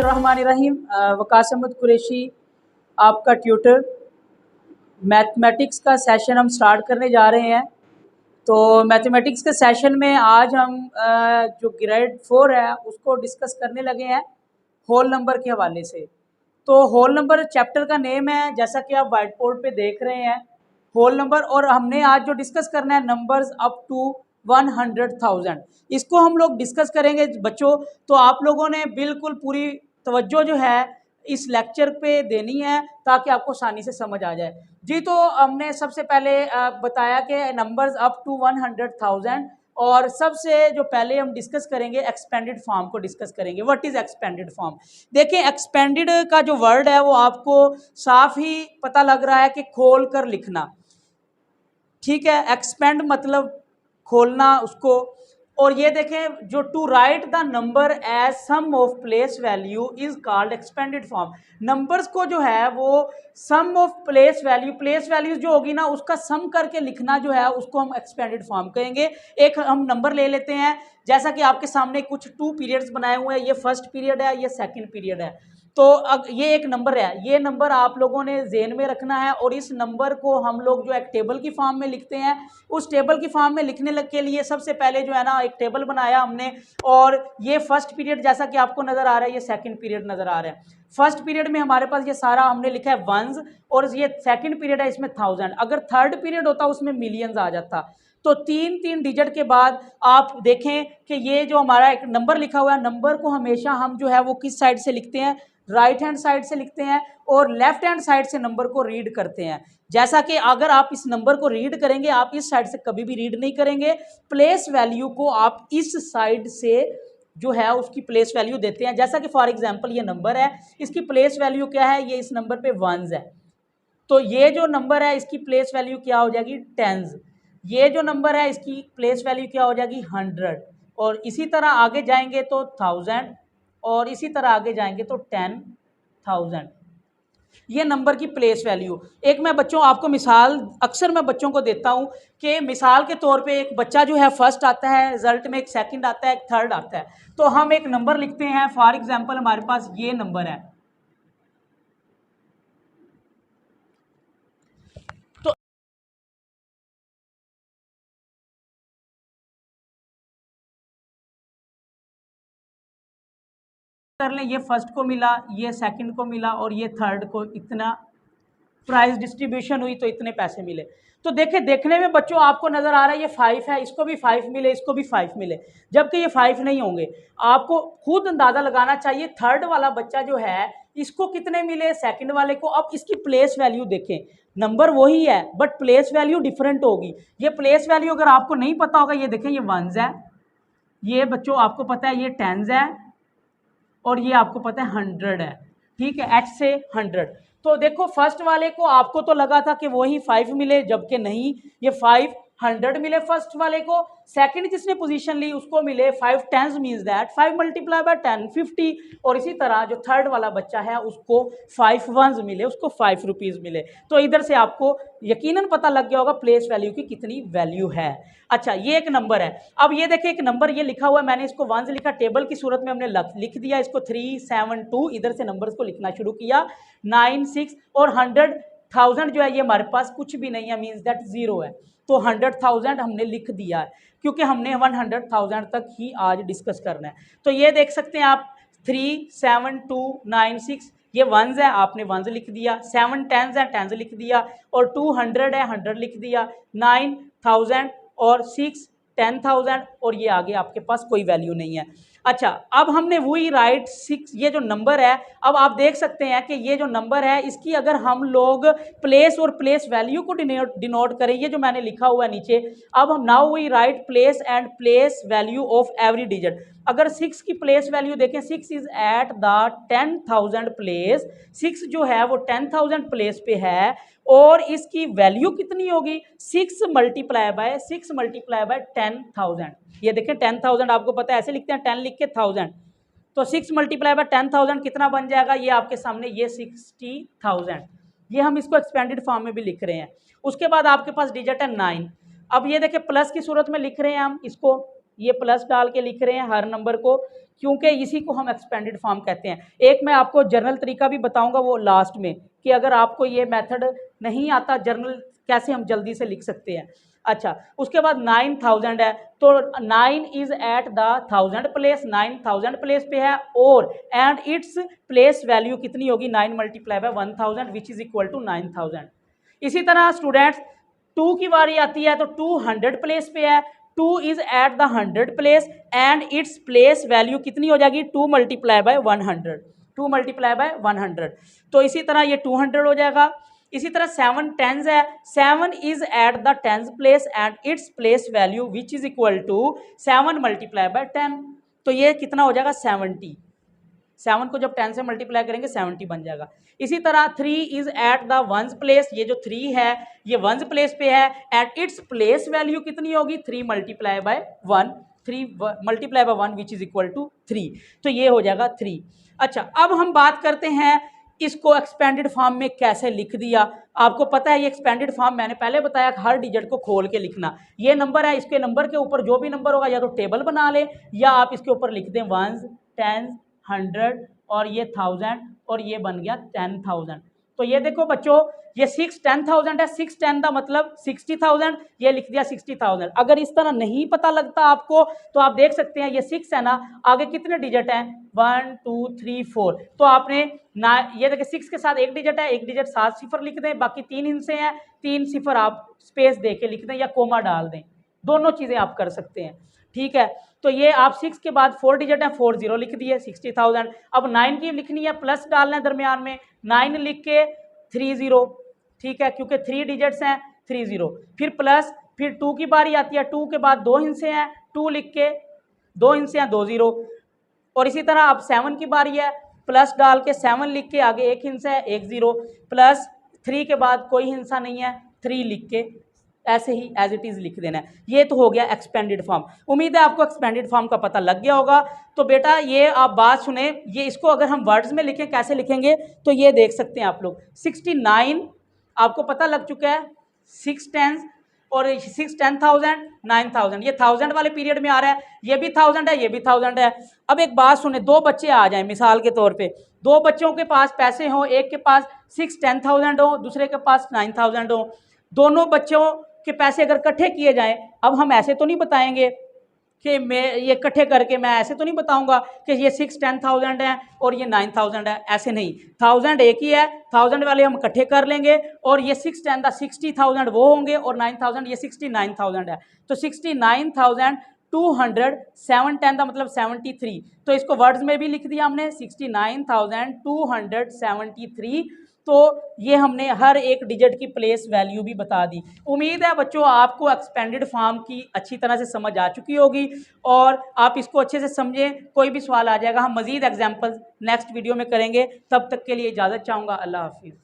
बिस्मिल्लाहिर्रहमानिर्रहीम। वकास अहमद कुरैशी आपका tutor. Mathematics का सेशन हम स्टार्ट करने जा रहे हैं। तो मैथमेटिक्स के सेशन में आज हम जो ग्रेड 4 है उसको डिस्कस करने लगे हैं होल नंबर के हवाले से। तो होल नंबर चैप्टर का नेम है, जैसा कि आप वाइट बोर्ड पे देख रहे हैं, होल नंबर। और हमने आज जो डिस्कस करना है नंबर्स अप टू 100,000, इसको हम लोग डिस्कस करेंगे बच्चों। तो आप लोगों ने बिल्कुल पूरी तवज्जो जो है इस लेक्चर पे देनी है ताकि आपको आसानी से समझ आ जाए जी। तो हमने सबसे पहले बताया कि नंबर्स अप टू 100,000, और सबसे जो पहले हम डिस्कस करेंगे एक्सपेंडेड फॉर्म को डिस्कस करेंगे। What is expanded form? देखिए, एक्सपेंडेड का जो वर्ड है वो आपको साफ ही पता लग रहा है कि खोल कर लिखना, ठीक है। एक्सपेंड मतलब खोलना उसको। और ये देखें, जो to write the number as sum of place value is called expanded form. Numbers को जो है वो सम ऑफ प्लेस वैल्यू जो होगी ना उसका सम करके लिखना जो है उसको हम एक्सपेंडेड फॉर्म कहेंगे। एक हम नंबर ले लेते हैं, जैसा कि आपके सामने कुछ 2 पीरियड्स बनाए हुए हैं। ये फर्स्ट पीरियड है, ये सेकंड पीरियड है। तो अब ये एक नंबर है, ये नंबर आप लोगों ने ज़हन में रखना है। और इस नंबर को हम लोग जो एक टेबल की फॉर्म में लिखते हैं, उस टेबल की फॉर्म में लिखने के लिए सबसे पहले जो है ना एक टेबल बनाया हमने। और ये फर्स्ट पीरियड जैसा कि आपको नज़र आ रहा है, ये सेकंड पीरियड नज़र आ रहा है। फर्स्ट पीरियड में हमारे पास ये सारा हमने लिखा है वंस, और ये सेकंड पीरियड है इसमें 1000। अगर थर्ड पीरियड होता उसमें मिलियंस आ जाता। तो 3 डिजिट के बाद आप देखें कि ये जो हमारा एक नंबर लिखा हुआ है, नंबर को हमेशा हम जो है वो किस साइड से लिखते हैं? राइट हैंड साइड से लिखते हैं, और लेफ्ट हैंड साइड से नंबर को रीड करते हैं। जैसा कि अगर आप इस नंबर को रीड करेंगे, आप इस साइड से कभी भी रीड नहीं करेंगे। प्लेस वैल्यू को आप इस साइड से जो है उसकी प्लेस वैल्यू देते हैं। जैसा कि फॉर एग्जांपल ये नंबर है, इसकी प्लेस वैल्यू क्या है? ये इस नंबर पे वंस है, तो ये जो नंबर है इसकी प्लेस वैल्यू क्या हो जाएगी? टेंस। ये जो नंबर है इसकी प्लेस वैल्यू क्या हो जाएगी? 100। और इसी तरह आगे जाएंगे तो 1000, और इसी तरह आगे जाएंगे तो 10,000। ये नंबर की प्लेस वैल्यू। एक मैं बच्चों आपको मिसाल अक्सर मैं बच्चों को देता हूं कि मिसाल के तौर पे एक बच्चा जो है फर्स्ट आता है रिजल्ट में, एक सेकंड आता है, एक थर्ड आता है। तो हम एक नंबर लिखते हैं, फॉर एग्जांपल हमारे पास ये नंबर है। कर लें, ये फर्स्ट को मिला, ये सेकंड को मिला, और ये थर्ड को इतना प्राइस डिस्ट्रीब्यूशन हुई तो इतने पैसे मिले। तो देखे, देखने में बच्चों आपको नजर आ रहा है ये 5 है, इसको भी 5 मिले, इसको भी 5 मिले, जबकि ये 5 नहीं होंगे। आपको खुद अंदाजा लगाना चाहिए थर्ड वाला बच्चा जो है इसको कितने मिले, सेकंड वाले को। अब इसकी प्लेस वैल्यू देखें, नंबर वही है बट प्लेस वैल्यू डिफरेंट होगी। ये प्लेस वैल्यू अगर आपको नहीं पता होगा, ये देखें, ये वंस है, ये बच्चों आपको पता है ये टेंस है, और ये आपको पता है 100 है, ठीक है, H से 100। तो देखो, फर्स्ट वाले को आपको तो लगा था कि वही 5 मिले, जबकि नहीं, ये 500 मिले फर्स्ट वाले को। सेकंड जिसने पोजीशन ली उसको मिले 5 tens, means that 5 multiply by 10 50। और इसी तरह जो थर्ड वाला बच्चा है उसको 5 वंस मिले, उसको 5 रुपीज मिले। तो इधर से आपको यकीनन पता लग गया होगा प्लेस वैल्यू की कितनी वैल्यू है। अच्छा, ये एक नंबर है। अब ये देखिए, एक नंबर ये लिखा हुआ है, मैंने इसको वंस लिखा, टेबल की सूरत में हमने लिख दिया इसको 372। इधर से नंबर्स को लिखना शुरू किया, 9 6 और 100,000 जो है ये हमारे पास कुछ भी नहीं है, मींस दैट 0 है। तो 100,000 हमने लिख दिया है क्योंकि हमने 100,000 तक ही आज डिस्कस करना है। तो ये देख सकते हैं आप, 37296 ये वंस है, आपने वंस लिख दिया। 7 टेंस है, टेंस लिख दिया। और 200 है, 100 लिख दिया। 9,000 और 6 10,000, और ये आगे आपके पास कोई वैल्यू नहीं है। अच्छा, अब हमने वही राइट 6, ये जो नंबर है, अब आप देख सकते हैं कि ये जो नंबर है इसकी अगर हम लोग प्लेस और प्लेस वैल्यू को डिनोट करें, ये जो मैंने लिखा हुआ है नीचे, अब हम now we write place and place value of every digit. अगर 6 की प्लेस वैल्यू देखें, 6 इज एट द 10,000 प्लेस। 6 जो है वो 10,000 प्लेस पे है, और इसकी वैल्यू कितनी होगी? 6 मल्टीप्लाई बाय 10,000। ये देखें, 10,000 आपको पता है ऐसे लिखते हैं, 10 लिख के 1000। तो 6 मल्टीप्लाई बाय 10,000 कितना बन जाएगा? ये आपके सामने ये 60,000। ये हम इसको एक्सपेंडेड फॉर्म में भी लिख रहे हैं। उसके बाद आपके पास डिजिट है 9। अब ये देखें, प्लस की सूरत में लिख रहे हैं हम इसको, ये प्लस डाल के लिख रहे हैं हर नंबर को, क्योंकि इसी को हम एक्सपेंडेड फॉर्म कहते हैं। एक मैं आपको जर्नल तरीका भी बताऊंगा वो लास्ट में, कि अगर आपको ये मेथड नहीं आता जर्नल कैसे हम जल्दी से लिख सकते हैं। अच्छा, उसके बाद 9000 है, तो 9 is at the 1000 place, 9000 place पे है, और एंड इट्स प्लेस वैल्यू कितनी होगी 9 multiply by 1000 which is equal to 9000। इसी तरह स्टूडेंट्स 2 की बारी आती है, तो 200 प्लेस पे है, 2 is at the 100 place and its place value कितनी हो जाएगी 2 मल्टीप्लाई बाय 100, 2 मल्टीप्लाई बाय 100। तो इसी तरह ये 200 हो जाएगा। इसी तरह 7 टेंस है, 7 is at the 10th place and its place value which is equal to 7 multiply by 10, तो ये कितना हो जाएगा 70। 7 को जब 10 से मल्टीप्लाई करेंगे 70 बन जाएगा। इसी तरह 3 is at the 1st place, ये जो 3 है ये 1st प्लेस पे है, एट इट्स प्लेस वैल्यू कितनी होगी 3 multiply by 1, 3 multiply by 1 which is equal to 3, तो ये हो जाएगा 3। अच्छा, अब हम बात करते हैं इसको एक्सपेंडेड फॉर्म में कैसे लिख दिया। आपको पता है ये एक्सपेंडेड फॉर्म मैंने पहले बताया हर डिजिट को खोल के लिखना। ये नंबर है, इसके नंबर के ऊपर जो भी नंबर होगा या तो टेबल बना ले या आप इसके ऊपर लिख दें 1s 10s 100 और ये 1000 और ये बन गया 10,000। तो ये देखो बच्चों, ये 6 10,000 है, 6 10 का मतलब 60,000, ये लिख दिया 60,000। अगर इस तरह नहीं पता लगता आपको तो आप देख सकते हैं ये 6 है ना, आगे कितने डिजिट हैं 1 2 3 4, तो आपने ना ये देखिए 6 के साथ एक डिजिट है, एक डिजिट 7 सिफर लिख दें, बाकी 3 हिस्से हैं, 3 सिफर आप स्पेस दे के लिख दें या कोमा डाल दें, दोनों चीज़ें आप कर सकते हैं। ठीक है, तो ये आप 6 के बाद 4 डिजिट है, 4 0 लिख दिए 60,000। अब 9 की लिखनी है, प्लस डालना है दरमियान में, 9 लिख के 3 0, ठीक है, क्योंकि 3 डिजिट्स हैं 3 0, फिर प्लस, फिर 2 की बारी आती है, 2 के बाद 2 हिस्से हैं, 2 लिख के 2 हिस्से हैं 2 0, और इसी तरह अब 7 की बारी है, प्लस डाल के 7 लिख के आगे एक हिस्सा है 1 0, प्लस 3 के बाद कोई हिस्सा नहीं है 3 लिख के ऐसे ही एज इट इज़ लिख देना है। ये तो हो गया एक्सपेंडेड फॉर्म। उम्मीद है आपको एक्सपेंडेड फॉर्म का पता लग गया होगा। तो बेटा ये आप बात सुने, ये इसको अगर हम वर्ड्स में लिखें कैसे लिखेंगे, तो ये देख सकते हैं आप लोग 69 आपको पता लग चुका है, 6 10 और 6 10,000 9,000, ये 1000 वाले पीरियड में आ रहा है, ये भी 1000 है, ये भी 1000 है। अब एक बात सुने, दो बच्चे आ जाएं मिसाल के तौर पे, दो बच्चों के पास पैसे हों, एक के पास 6 10,000 हो, दूसरे के पास 9,000 हो, दोनों बच्चों के पैसे अगर इकट्ठे किए जाएं, अब हम ऐसे तो नहीं बताएंगे कि मैं ये इकट्ठे करके, मैं ऐसे तो नहीं बताऊंगा कि ये 6 10,000 है और ये 9,000 है, ऐसे नहीं, 1000 एक ही है, 1000 वाले हम इकट्ठे कर लेंगे और ये 6 10 का 60,000 वो होंगे और 9,000 ये 69,000 है, तो 69,200 7 10 का मतलब 73, तो इसको वर्ड्स में भी लिख दिया हमने 69,273। तो ये हमने हर एक डिजिट की प्लेस वैल्यू भी बता दी। उम्मीद है बच्चों आपको एक्सपेंडेड फॉर्म की अच्छी तरह से समझ आ चुकी होगी और आप इसको अच्छे से समझें। कोई भी सवाल आ जाएगा हम मज़ीद एग्जाम्पल नेक्स्ट वीडियो में करेंगे, तब तक के लिए इजाज़त चाहूँगा। अल्लाह हाफिज़।